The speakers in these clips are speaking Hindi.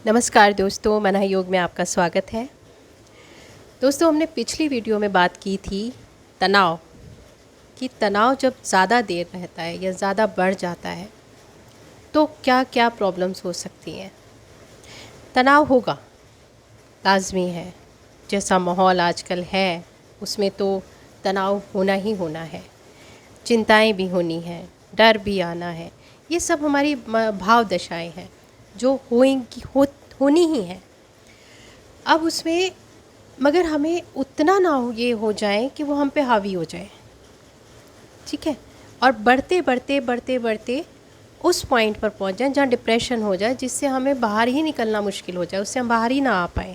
नमस्कार दोस्तों, मना योग में आपका स्वागत है। दोस्तों, हमने पिछली वीडियो में बात की थी तनाव कि तनाव जब ज़्यादा देर रहता है या ज़्यादा बढ़ जाता है तो क्या क्या प्रॉब्लम्स हो सकती हैं। तनाव होगा, लाजमी है। जैसा माहौल आजकल है उसमें तो तनाव होना ही होना है। चिंताएं भी होनी हैं, डर भी आना है। ये सब हमारी भाव दशाएं हैं जो होनी ही हैं। अब उसमें मगर हमें उतना ना ये हो जाए कि वो हम पे हावी हो जाए, ठीक है, और बढ़ते बढ़ते बढ़ते बढ़ते उस पॉइंट पर पहुंच जाए जहाँ डिप्रेशन हो जाए, जिससे हमें बाहर ही निकलना मुश्किल हो जाए, उससे हम बाहर ही ना आ पाएँ।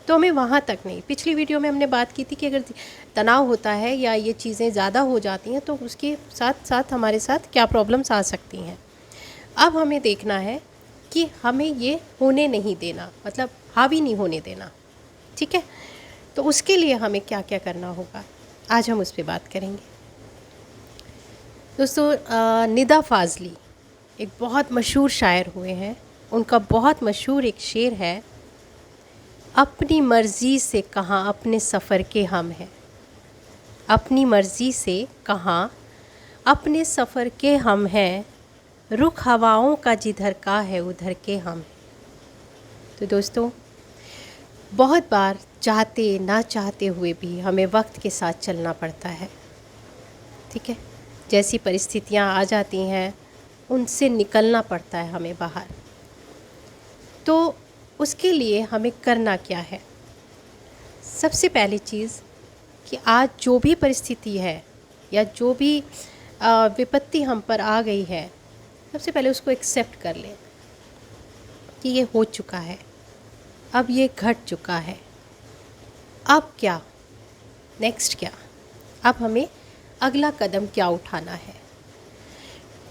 तो हमें वहाँ तक नहीं। पिछली वीडियो में हमने बात की थी कि अगर तनाव होता है या ये चीज़ें ज़्यादा हो जाती हैं तो उसके साथ साथ हमारे साथ क्या प्रॉब्लम्स आ सकती हैं। अब हमें देखना है कि हमें ये होने नहीं देना, मतलब हावी नहीं होने देना, ठीक है। तो उसके लिए हमें क्या क्या करना होगा, आज हम उस पर बात करेंगे। दोस्तों, निदा फ़ाज़ली एक बहुत मशहूर शायर हुए हैं। उनका बहुत मशहूर एक शेर है, अपनी मर्ज़ी से कहाँ अपने सफ़र के हम हैं। अपनी मर्ज़ी से कहाँ अपने सफ़र के हम हैं, रुख हवाओं का जिधर का है उधर के हम हैं। तो दोस्तों, बहुत बार चाहते ना चाहते हुए भी हमें वक्त के साथ चलना पड़ता है, ठीक है। जैसी परिस्थितियां आ जाती हैं उनसे निकलना पड़ता है हमें बाहर। तो उसके लिए हमें करना क्या है। सबसे पहली चीज़ कि आज जो भी परिस्थिति है या जो भी विपत्ति हम पर आ गई है, सबसे पहले उसको एक्सेप्ट कर लें कि ये हो चुका है, अब ये घट चुका है। अब क्या, नेक्स्ट क्या, अब हमें अगला कदम क्या उठाना है।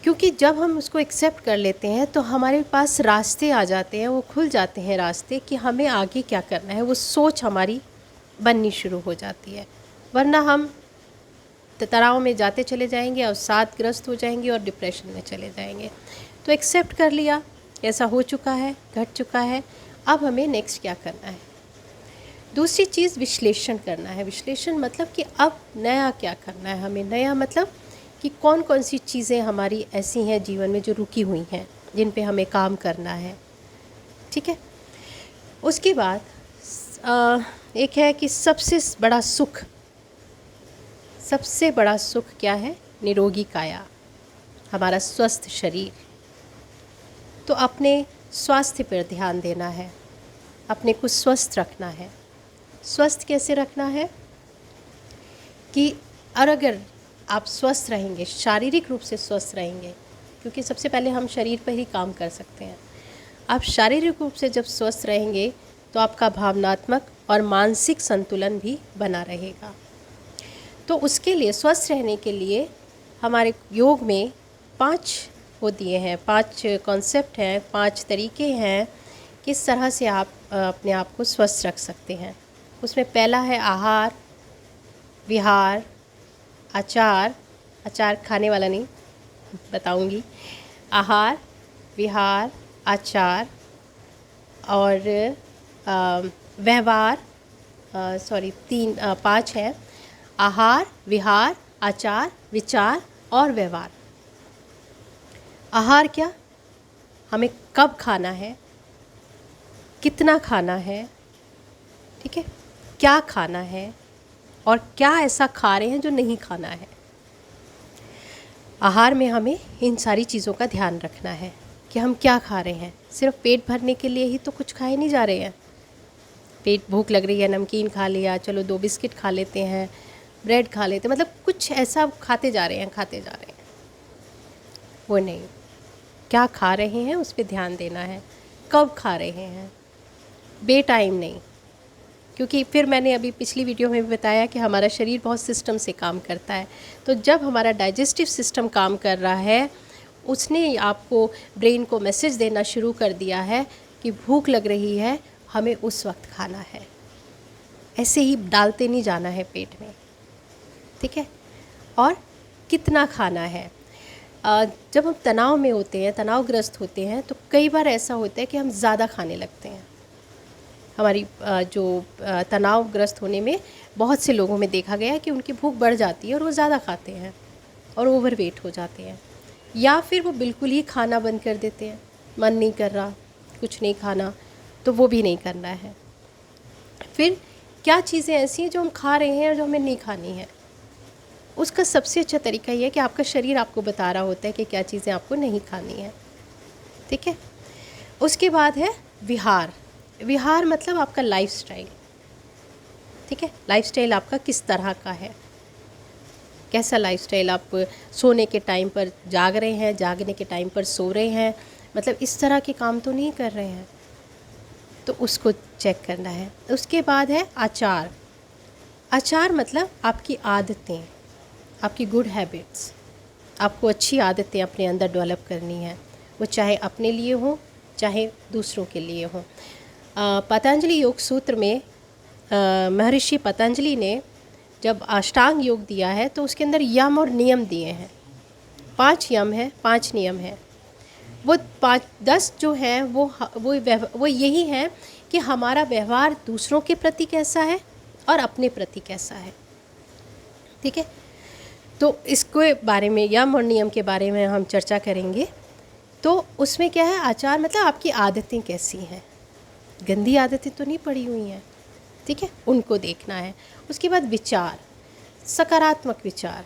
क्योंकि जब हम उसको एक्सेप्ट कर लेते हैं तो हमारे पास रास्ते आ जाते हैं, वो खुल जाते हैं रास्ते कि हमें आगे क्या करना है। वो सोच हमारी बननी शुरू हो जाती है, वरना हम तनाव में जाते चले जाएंगे और साथग्रस्त हो जाएंगे और डिप्रेशन में चले जाएंगे। तो एक्सेप्ट कर लिया, ऐसा हो चुका है, घट चुका है, अब हमें नेक्स्ट क्या करना है। दूसरी चीज़ विश्लेषण करना है। विश्लेषण मतलब कि अब नया क्या करना है हमें। नया मतलब कि कौन कौन सी चीज़ें हमारी ऐसी हैं जीवन में जो रुकी हुई हैं, जिन पे हमें काम करना है, ठीक है। उसके बाद एक है कि सबसे बड़ा सुख क्या है, निरोगी काया, हमारा स्वस्थ शरीर। तो अपने स्वास्थ्य पर ध्यान देना है, अपने को स्वस्थ रखना है। स्वस्थ कैसे रखना है कि अगर आप स्वस्थ रहेंगे, शारीरिक रूप से स्वस्थ रहेंगे, क्योंकि सबसे पहले हम शरीर पर ही काम कर सकते हैं। आप शारीरिक रूप से जब स्वस्थ रहेंगे तो आपका भावनात्मक और मानसिक संतुलन भी बना रहेगा। तो उसके लिए, स्वस्थ रहने के लिए हमारे योग में 5 वो दिए हैं, 5 कॉन्सेप्ट हैं, 5 तरीके हैं किस तरह से आप अपने आप को स्वस्थ रख सकते हैं। उसमें पहला है आहार, विहार, आचार। आचार खाने वाला नहीं, बताऊंगी। आहार, विहार, आचार और व्यवहार। 5 है, आहार, विहार, आचार, विचार और व्यवहार। आहार क्या, हमें कब खाना है, कितना खाना है, ठीक है, क्या खाना है और क्या ऐसा खा रहे हैं जो नहीं खाना है। आहार में हमें इन सारी चीज़ों का ध्यान रखना है कि हम क्या खा रहे हैं। सिर्फ पेट भरने के लिए ही तो कुछ खाए नहीं जा रहे हैं। पेट भूख लग रही है, नमकीन खा लिया, चलो 2 बिस्किट खा लेते हैं, ब्रेड खा लेते हैं, मतलब कुछ ऐसा खाते जा रहे हैं, वो नहीं। क्या खा रहे हैं उस पर ध्यान देना है, कब खा रहे हैं, बे टाइम नहीं। क्योंकि फिर मैंने अभी पिछली वीडियो में भी बताया कि हमारा शरीर बहुत सिस्टम से काम करता है। तो जब हमारा डाइजेस्टिव सिस्टम काम कर रहा है, उसने आपको, ब्रेन को मैसेज देना शुरू कर दिया है कि भूख लग रही है, हमें उस वक्त खाना है। ऐसे ही डालते नहीं जाना है पेट में, ठीक है। और कितना खाना है, जब हम तनाव में होते हैं, तनावग्रस्त होते हैं, तो कई बार ऐसा होता है कि हम ज़्यादा खाने लगते हैं। हमारी तनावग्रस्त होने में बहुत से लोगों में देखा गया है कि उनकी भूख बढ़ जाती है और वो ज़्यादा खाते हैं और ओवरवेट हो जाते हैं, या फिर वो बिल्कुल ही खाना बंद कर देते हैं। मन नहीं कर रहा, कुछ नहीं खाना, तो वो भी नहीं करना है। फिर क्या चीज़ें ऐसी हैं जो हम खा रहे हैं और जो हमें नहीं खानी है? उसका सबसे अच्छा तरीका ये है कि आपका शरीर आपको बता रहा होता है कि क्या चीज़ें आपको नहीं खानी है। ठीक है। उसके बाद है विहार। विहार मतलब आपका लाइफस्टाइल। ठीक है, लाइफस्टाइल आपका किस तरह का है, कैसा लाइफस्टाइल। आप सोने के टाइम पर जाग रहे हैं, जागने के टाइम पर सो रहे हैं, मतलब इस तरह के काम तो नहीं कर रहे हैं, तो उसको चेक करना है। उसके बाद है आचार। आचार मतलब आपकी आदतें, आपकी गुड हैबिट्स। आपको अच्छी आदतें अपने अंदर डेवलप करनी है, वो चाहे अपने लिए हो चाहे दूसरों के लिए हो। पतंजलि योग सूत्र में महर्षि पतंजलि ने जब अष्टांग योग दिया है तो उसके अंदर यम और नियम दिए हैं। 5 यम है, 5 नियम है। वो 10 जो हैं वो यही है कि हमारा व्यवहार दूसरों के प्रति कैसा है और अपने प्रति कैसा है। ठीक है, तो इसके बारे में, यम और नियम के बारे में हम चर्चा करेंगे। तो उसमें क्या है, आचार मतलब आपकी आदतें कैसी हैं, गंदी आदतें तो नहीं पड़ी हुई हैं। ठीक है, उनको देखना है। उसके बाद विचार, सकारात्मक विचार।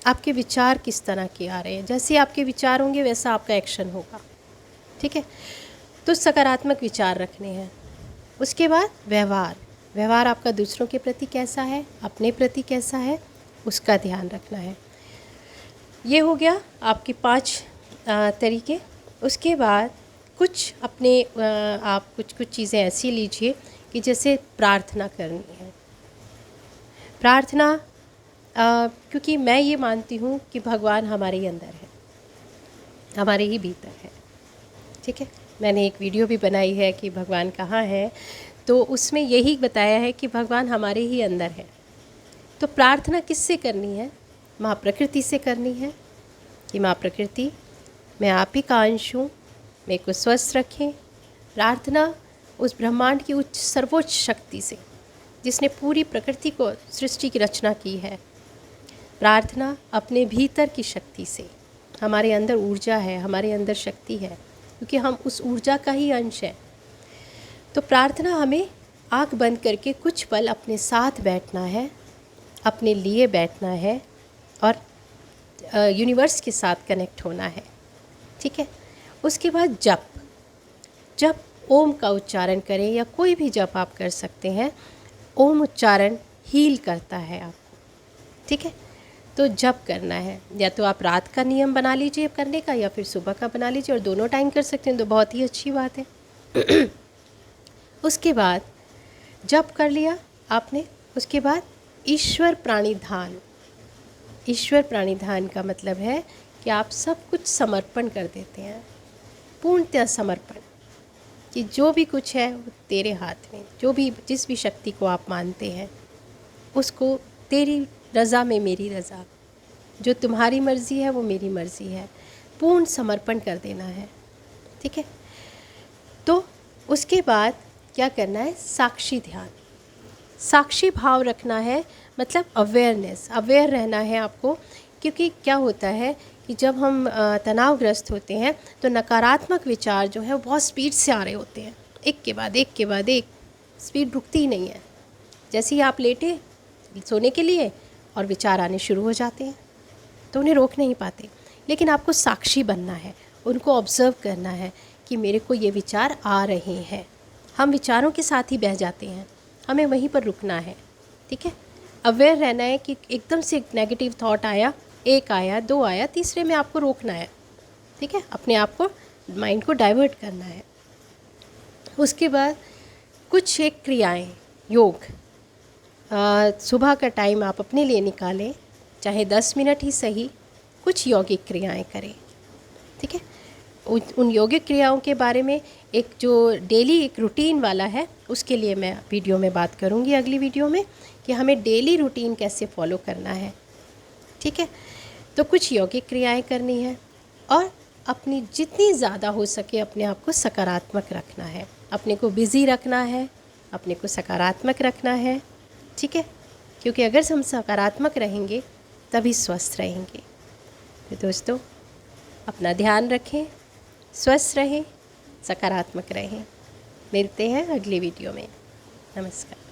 आपके विचार किस तरह के आ रहे हैं, जैसे आपके विचार होंगे वैसा आपका एक्शन होगा। ठीक है, तो सकारात्मक विचार रखने हैं। उसके बाद व्यवहार। व्यवहार आपका दूसरों के प्रति कैसा है, अपने प्रति कैसा है, उसका ध्यान रखना है। ये हो गया आपके 5 तरीके। उसके बाद कुछ अपने आप कुछ चीज़ें ऐसी लीजिए कि जैसे प्रार्थना करनी है। प्रार्थना क्योंकि मैं ये मानती हूँ कि भगवान हमारे ही अंदर है, हमारे ही भीतर है। ठीक है, मैंने एक वीडियो भी बनाई है कि भगवान कहाँ है, तो उसमें यही बताया है कि भगवान हमारे ही अंदर है। तो प्रार्थना किससे करनी है? माँ प्रकृति से करनी है कि माँ प्रकृति, मैं आप ही का अंश हूँ, मेरे को स्वस्थ रखें। प्रार्थना उस ब्रह्मांड की उच्च सर्वोच्च शक्ति से, जिसने पूरी प्रकृति को, सृष्टि की रचना की है। प्रार्थना अपने भीतर की शक्ति से, हमारे अंदर ऊर्जा है, हमारे अंदर शक्ति है, क्योंकि हम उस ऊर्जा का ही अंश है। तो प्रार्थना हमें आँख बंद करके कुछ पल अपने साथ बैठना है, अपने लिए बैठना है और यूनिवर्स के साथ कनेक्ट होना है। ठीक है, उसके बाद जप ओम का उच्चारण करें, या कोई भी जप आप कर सकते हैं। ओम उच्चारण हील करता है आपको। ठीक है, तो जप करना है, या तो आप रात का नियम बना लीजिए करने का, या फिर सुबह का बना लीजिए, और दोनों टाइम कर सकते हैं तो बहुत ही अच्छी बात है। उसके बाद जप कर लिया आपने, उसके बाद ईश्वर प्राणिधान। ईश्वर प्राणिधान का मतलब है कि आप सब कुछ समर्पण कर देते हैं, पूर्णतः समर्पण, कि जो भी कुछ है वो तेरे हाथ में, जो भी जिस भी शक्ति को आप मानते हैं उसको तेरी रज़ा में मेरी रज़ा, जो तुम्हारी मर्ज़ी है वो मेरी मर्ज़ी है, पूर्ण समर्पण कर देना है। ठीक है, तो उसके बाद क्या करना है, साक्षी ध्यान, साक्षी भाव रखना है, मतलब अवेयरनेस, अवेयर रहना है आपको। क्योंकि क्या होता है कि जब हम तनावग्रस्त होते हैं तो नकारात्मक विचार जो है वो बहुत स्पीड से आ रहे होते हैं, एक के बाद एक के बाद एक, स्पीड रुकती ही नहीं है। जैसे ही आप लेटे सोने के लिए और विचार आने शुरू हो जाते हैं, तो उन्हें रोक नहीं पाते। लेकिन आपको साक्षी बनना है, उनको ऑब्ज़र्व करना है कि मेरे को ये विचार आ रहे हैं। हम विचारों के साथ ही बह जाते हैं, हमें वहीं पर रुकना है। ठीक है, अवेयर रहना है कि एकदम से नेगेटिव थॉट आया, एक आया, 2 आया, तीसरे में आपको रोकना है। ठीक है, अपने आप को, माइंड को डाइवर्ट करना है। उसके बाद कुछ एक क्रियाएं, योग, सुबह का टाइम आप अपने लिए निकालें, चाहे 10 मिनट ही सही, कुछ यौगिक क्रियाएं करें। ठीक है, उन यौगिक क्रियाओं के बारे में एक जो डेली एक रूटीन वाला है, उसके लिए मैं वीडियो में बात करूंगी, अगली वीडियो में, कि हमें डेली रूटीन कैसे फॉलो करना है। ठीक है, तो कुछ यौगिक क्रियाएं करनी है और अपनी जितनी ज़्यादा हो सके अपने आप को सकारात्मक रखना है, अपने को बिज़ी रखना है, अपने को सकारात्मक रखना है। ठीक है, क्योंकि अगर हम सकारात्मक रहेंगे तभी स्वस्थ रहेंगे। तो दोस्तों, अपना ध्यान रखें, स्वस्थ रहें, सकारात्मक रहें। मिलते हैं अगली वीडियो में। नमस्कार।